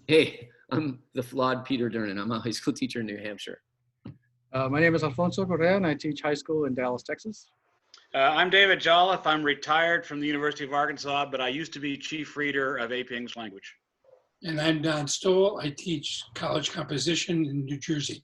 Hey, I'm the flawed Peter Durnan. I'm a high school teacher in New Hampshire. My name is Alfonso Correa, and I teach high school in Dallas, Texas. I'm David Jolliffe. I'm retired from the University of Arkansas, but I used to be chief reader of AP English Language. And I'm Don Stoll. I teach college composition in New Jersey.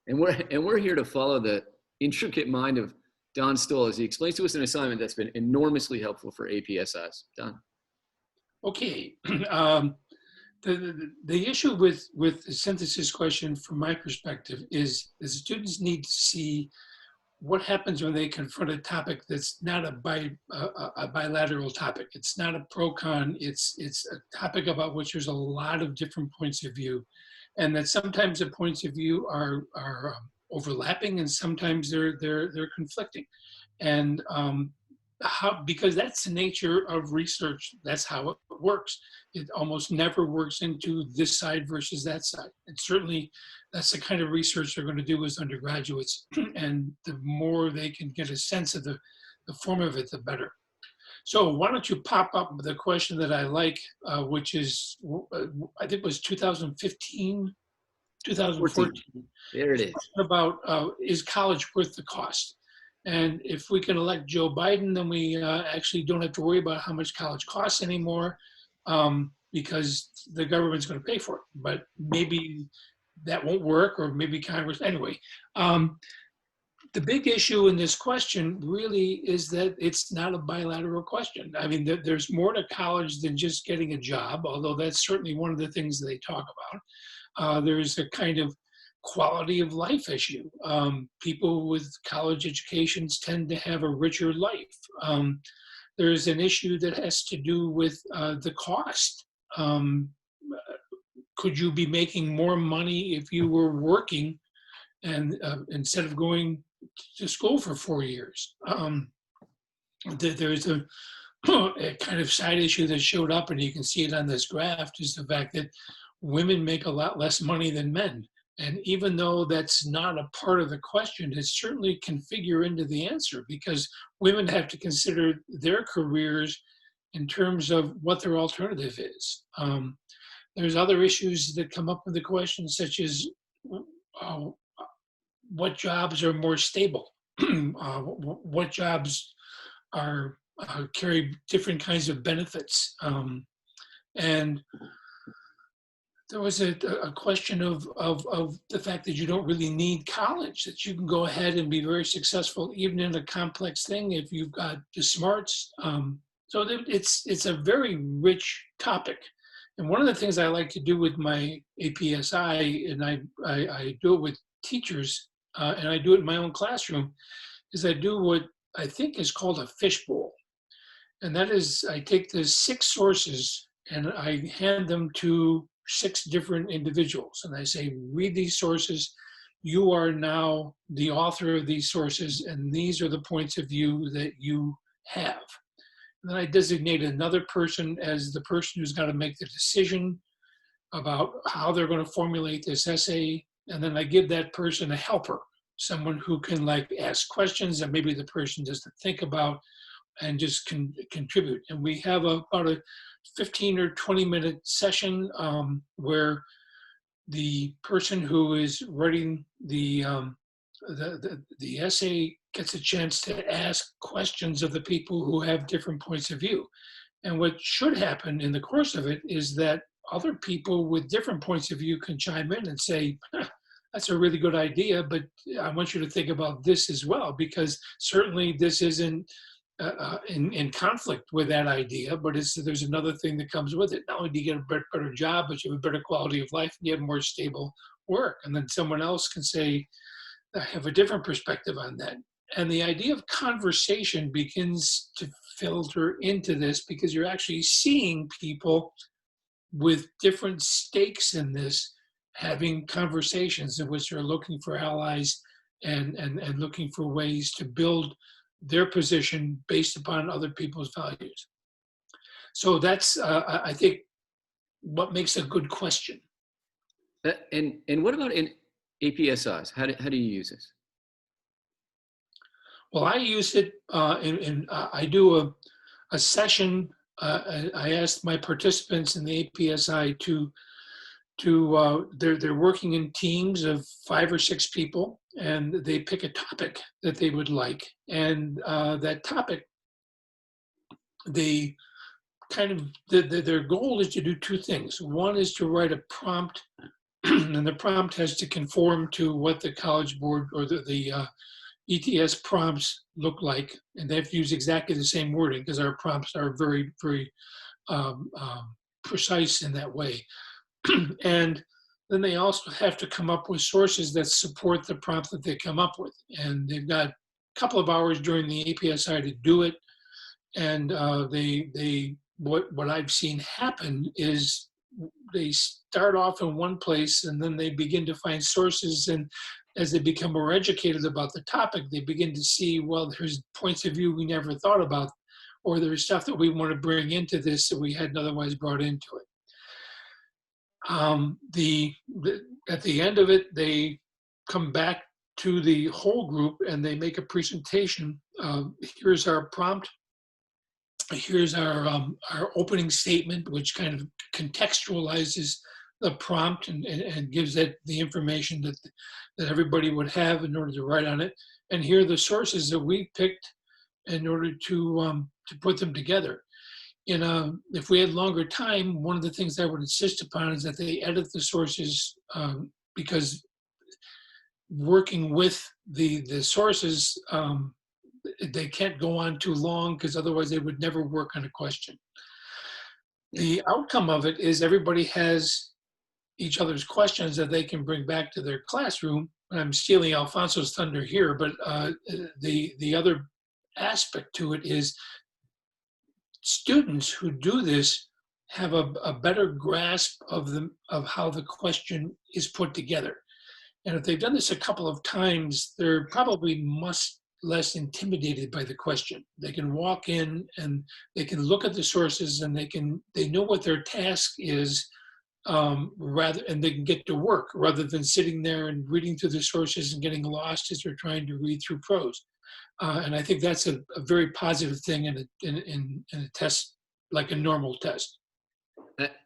And we're here to follow the intricate mind of Don Stoll as he explains to us an assignment that's been enormously helpful for APSIs. Don. Okay. The issue with the synthesis question from my perspective is the students need to see what happens when they confront a topic that's not a bilateral topic. It's not a pro-con. It's a topic about which there's a lot of different points of view, and that sometimes the points of view are overlapping, and sometimes they're conflicting, and because that's the nature of research. That's how it works. It almost never works into this side versus that side. And certainly that's the kind of research they're going to do as undergraduates. And the more they can get a sense of the form of it, the better. So why don't you pop up the question that I like, which is, I think it was 2015, 2014. There it is. About is college worth the cost? And if we can elect Joe Biden, then we actually don't have to worry about how much college costs anymore, because the government's going to pay for it. But maybe that won't work, or maybe Congress. Anyway, the big issue in this question really is that it's not a bilateral question. I mean, there's more to college than just getting a job, although that's certainly one of the things they talk about. There's a kind of quality of life issue. People with college educations tend to have a richer life. There's an issue that has to do with the cost. Could you be making more money if you were working and instead of going to school for 4 years? There's a kind of side issue that showed up, and you can see it on this graph, is the fact that women make a lot less money than men. And even though that's not a part of the question, it certainly can figure into the answer, because women have to consider their careers in terms of what their alternative is. There's other issues that come up with the question, such as what jobs are more stable? What jobs are carry different kinds of benefits? And there was a question of the fact that you don't really need college, that you can go ahead and be very successful even in a complex thing if you've got the smarts. So it's a very rich topic. And one of the things I like to do with my APSI, and I do it with teachers, and I do it in my own classroom, is I do what I think is called a fishbowl. And that is, I take the 6 sources and I hand them to 6 different individuals, and I say, read these sources. You are now the author of these sources, and these are the points of view that you have. And then I designate another person as the person who's got to make the decision about how they're going to formulate this essay. And then I give that person a helper, someone who can ask questions that maybe the person doesn't think about, and just contribute. And we have about a 15 or 20-minute session where the person who is writing the essay gets a chance to ask questions of the people who have different points of view. And what should happen in the course of it is that other people with different points of view can chime in and say, that's a really good idea, but I want you to think about this as well, because certainly this isn't in conflict with that idea, but there's another thing that comes with it. Not only do you get a better job, but you have a better quality of life, and you have more stable work. And then someone else can say, I have a different perspective on that. And the idea of conversation begins to filter into this, because you're actually seeing people with different stakes in this having conversations in which they're looking for allies and looking for ways to build their position based upon other people's values. So that's, I think, what makes a good question. And what about in APSIs? How do you use this? Well, I use it I do a session I asked my participants in the APSI they're working in teams of 5 or 6 people, and they pick a topic that they would like. And that topic, they kind of, their goal is to do 2 things. One is to write a prompt, and the prompt has to conform to what the College Board or the ETS prompts look like. And they have to use exactly the same wording because our prompts are very, very precise in that way. And then they also have to come up with sources that support the prompt that they come up with. And they've got a couple of hours during the APSI to do it. And what I've seen happen is they start off in one place and then they begin to find sources. And as they become more educated about the topic, they begin to see, well, there's points of view we never thought about, or there's stuff that we want to bring into this that we hadn't otherwise brought into it. At the end of it, they come back to the whole group and they make a presentation. Here's our prompt. Here's our opening statement, which kind of contextualizes the prompt and gives it the information that everybody would have in order to write on it. And here are the sources that we picked in order to put them together. If we had longer time, one of the things I would insist upon is that they edit the sources because working with the sources, they can't go on too long because otherwise they would never work on a question. The outcome of it is everybody has each other's questions that they can bring back to their classroom. And I'm stealing Alfonso's thunder here, but the other aspect to it is students who do this have a better grasp of how the question is put together. And if they've done this a couple of times, they're probably much less intimidated by the question. They can walk in and they can look at the sources and they know what their task is, and they can get to work rather than sitting there and reading through the sources and getting lost as they're trying to read through prose. And I think that's a very positive thing in a test, like a normal test. That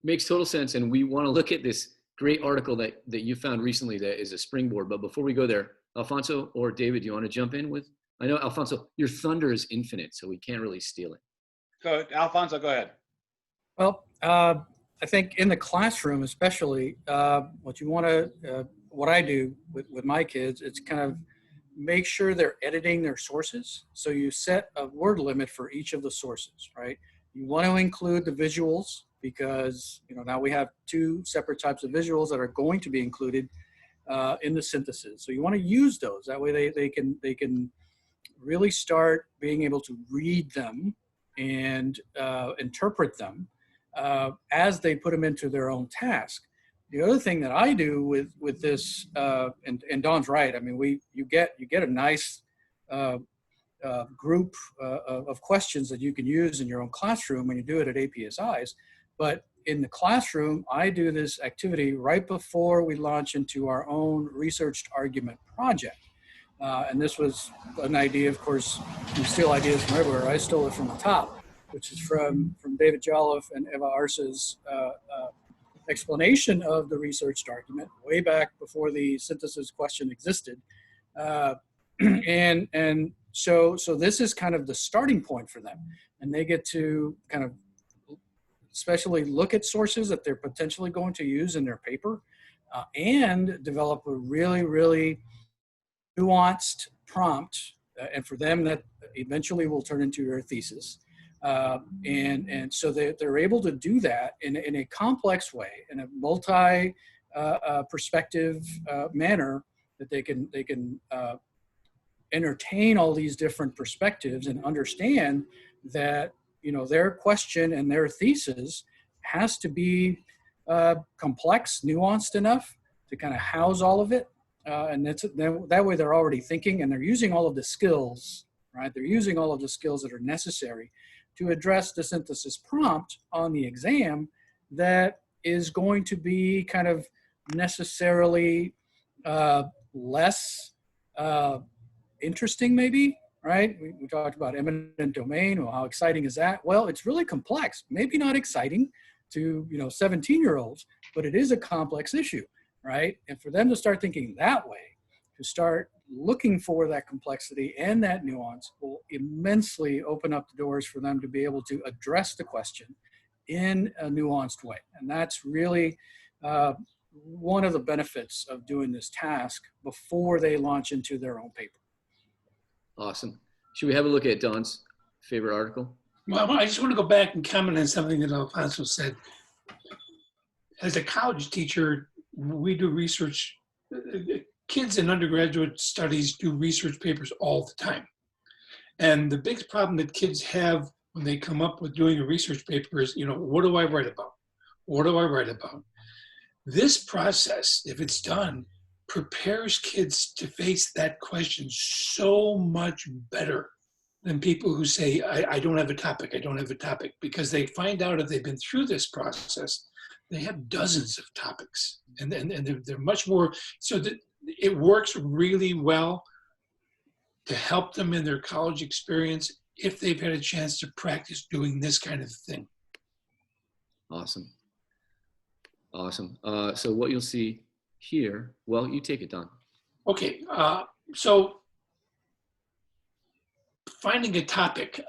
makes total sense. And we want to look at this great article that you found recently that is a springboard. But before we go there, Alfonso or David, do you want to jump in with? I know, Alfonso, your thunder is infinite, so we can't really steal it. Go, Alfonso, go ahead. Well, I think in the classroom, especially, what I do with my kids, it's kind of make sure they're editing their sources. So you set a word limit for each of the sources, right? You want to include the visuals because, now we have 2 separate types of visuals that are going to be included in the synthesis. So you want to use those. That way they can really start being able to read them and interpret them as they put them into their own task. The other thing that I do with this, and Don's right. I mean, you get a nice group of questions that you can use in your own classroom when you do it at APSIs. But in the classroom, I do this activity right before we launch into our own researched argument project. And this was an idea, of course, you steal ideas from everywhere. I stole it from the top, which is from David Jolliffe and Eva Arce's explanation of the researched argument way back before the synthesis question existed. And so this is kind of the starting point for them. And they get to kind of especially look at sources that they're potentially going to use in their paper and develop a really, really nuanced prompt. And for them, that eventually will turn into their thesis. And so they're able to do that in a complex way, in a multi perspective manner, that they can entertain all these different perspectives and understand that their question and their thesis has to be complex, nuanced enough to kind of house all of it. And that way they're already thinking and they're using all of the skills, right? They're using all of the skills that are necessary to address the synthesis prompt on the exam that is going to be kind of necessarily less interesting maybe right? We talked about eminent domain. Well, how exciting is that? Well, it's really complex. Maybe not exciting to 17-year-olds, but it is a complex issue, right? And for them to start thinking that way, to start looking for that complexity and that nuance, will immensely open up the doors for them to be able to address the question in a nuanced way. And that's really one of the benefits of doing this task before they launch into their own paper. Awesome. Should we have a look at Don's favorite article? Well, I just want to go back and comment on something that Alfonso said. As a college teacher, we do research. Kids in undergraduate studies do research papers all the time. And the biggest problem that kids have when they come up with doing a research paper is, what do I write about? What do I write about? This process, if it's done, prepares kids to face that question so much better than people who say, I don't have a topic, I don't have a topic, because they find out if they've been through this process, they have dozens of topics, and they're much more, so that it works really well to help them in their college experience if they've had a chance to practice doing this kind of thing. Awesome. Awesome. So what you'll see here, well, you take it, Don. Okay, so finding a topic.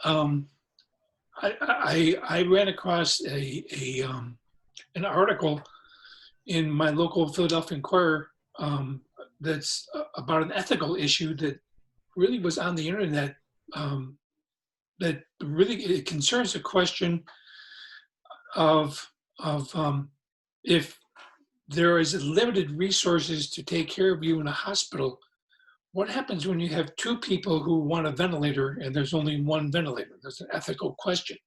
I ran across an article in my local Philadelphia Inquirer that's about an ethical issue that really was on the internet, that really it concerns the question of if there is limited resources to take care of you in a hospital, what happens when you have two people who want a ventilator and there's only one ventilator? That's an ethical question.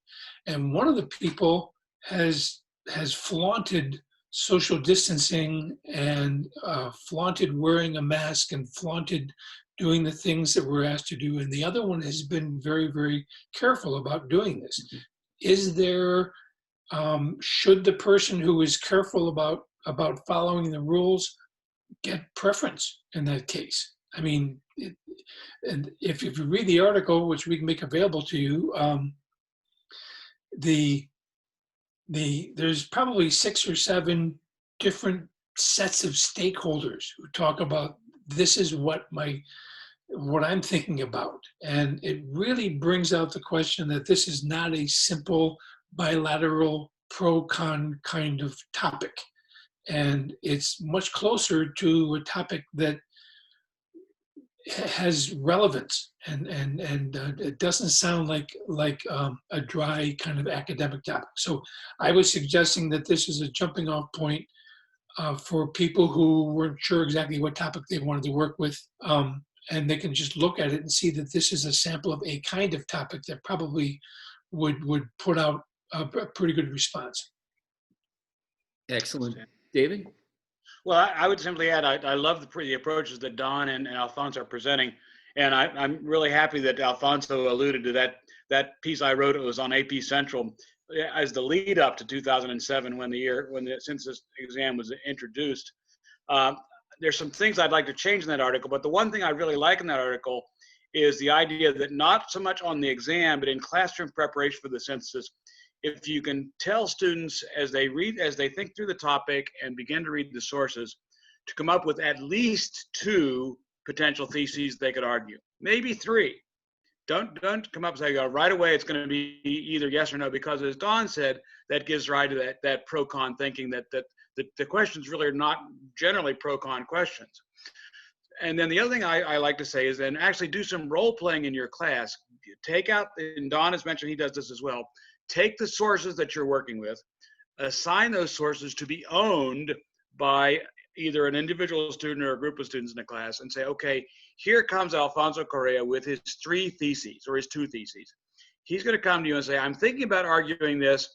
And one of the people has flaunted social distancing and flaunted wearing a mask and flaunted doing the things that we're asked to do. And the other one has been very, very careful about doing this. Is there, should the person who is careful about following the rules get preference in that case? I mean, and if you read the article, which we can make available to you, there's probably 6 or 7 different sets of stakeholders who talk about this is what I'm thinking about, and it really brings out the question that this is not a simple bilateral pro-con kind of topic, and it's much closer to a topic that has relevance, and it doesn't sound like a dry kind of academic topic. So I was suggesting that this is a jumping off point for people who weren't sure exactly what topic they wanted to work with, and they can just look at it and see that this is a sample of a kind of topic that probably would put out a pretty good response. Excellent. David? Well, I would simply add, I love the approaches that Don and Alfonso are presenting. And I'm really happy that Alfonso alluded to that piece I wrote. It was on AP Central as the lead up to 2007 when the census exam was introduced. There's some things I'd like to change in that article, but the one thing I really like in that article is the idea that not so much on the exam, but in classroom preparation for the census, if you can tell students as they think through the topic and begin to read the sources, to come up with at least 2 potential theses they could argue, maybe 3. Don't come up and say, right away it's going to be either yes or no, because as Don said, that gives rise to that pro-con thinking that the questions really are not generally pro-con questions. And then the other thing I like to say is then actually do some role playing in your class. Take out, and Don has mentioned he does this as well, take the sources that you're working with, assign those sources to be owned by either an individual student or a group of students in the class, and say, okay, here comes Alfonso Correa with his 3 theses or his 2 theses. He's going to come to you and say, I'm thinking about arguing this.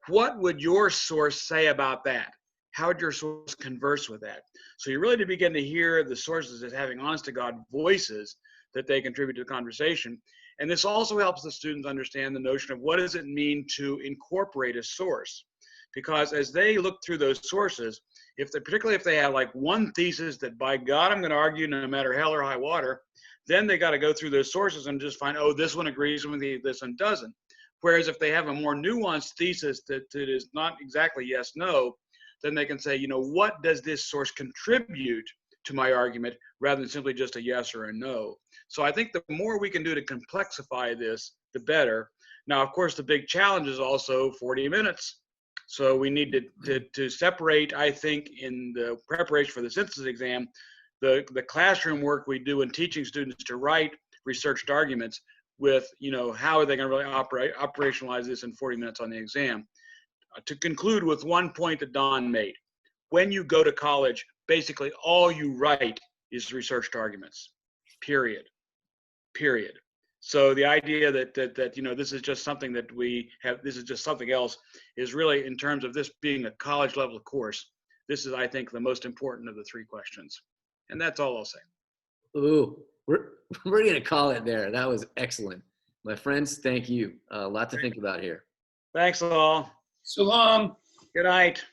What would your source say about that? How would your source converse with that? So you really to begin to hear the sources as having honest to God voices that they contribute to the conversation. And this also helps the students understand the notion of what does it mean to incorporate a source? Because as they look through those sources, particularly if they have like one thesis that by God I'm going to argue no matter hell or high water, Then they got to go through those sources and just find, oh, this one agrees with me, this one doesn't. Whereas if they have a more nuanced thesis that is not exactly yes, no, then they can say, you know, what does this source contribute to my argument rather than simply just a yes or a no. So I think the more we can do to complexify this, the better. Now, of course, the big challenge is also 40 minutes. So we need to separate, I think, in the preparation for the synthesis exam, the classroom work we do in teaching students to write researched arguments with, you know, how are they going to really operationalize this in 40 minutes on the exam. To conclude with one point that Don made, when you go to college, basically all you write is researched arguments, period. So the idea that you know, this is just something that we have, this is just something else, is really, in terms of this being a college level course, this is, I think, the most important of the three questions. And that's all I'll say. Ooh, we're going to call it there. That was excellent. My friends, thank you. A lot to think about here. Thanks all. So long. Good night.